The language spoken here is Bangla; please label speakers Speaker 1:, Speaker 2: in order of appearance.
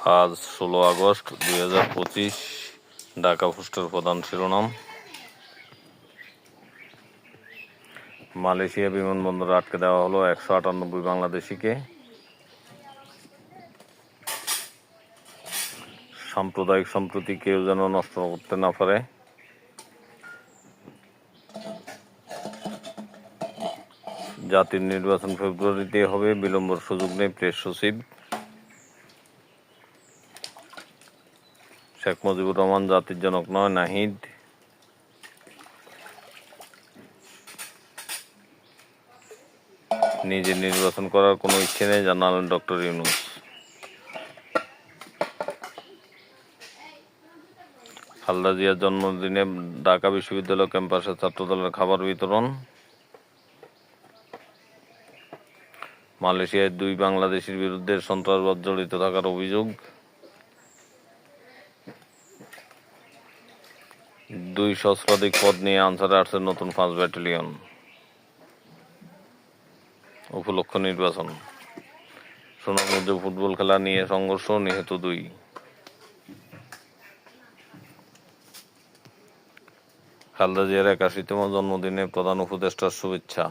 Speaker 1: আজ 16 আগস্ট 2025। ঢাকা পোস্টের প্রধান শিরোনাম: মালয়েশিয়া বিমানবন্দরে আটকে দেওয়া হলো 198 বাংলাদেশিকে। সাম্প্রদায়িক সম্প্রীতি কেউ যেন নষ্ট করতে না পারে। জাতির নির্বাচন ফেব্রুয়ারিতে হবে, বিলম্বের সুযোগ নেই প্রেস সচিব। শেখ মুজিবুর রহমান জাতির জনক নয়, নাহিদ। নিজে নির্বাচন করার কোনো ইচ্ছে নেই, জানালেন ডক্টর ইউনূস। খালেদা জিয়ার জন্মদিনে ঢাকা বিশ্ববিদ্যালয় ক্যাম্পাসে ছাত্রদলের খাবার বিতরণ। মালয়েশিয়ায় 2 বাংলাদেশির বিরুদ্ধে সন্ত্রাসবাদ জড়িত থাকার অভিযোগ। 2 সহস্রাধিক পদ নিয়ে আনসারে আসছে নতুন 5 ব্যাটালিয়ন। উপলক্ষ নির্বাচন। সুনামগঞ্জে ফুটবল খেলা নিয়ে সংঘর্ষ, নিহত 2। খালেদা জিয়ার 81তম জন্মদিনে প্রধান উপদেষ্টার শুভেচ্ছা।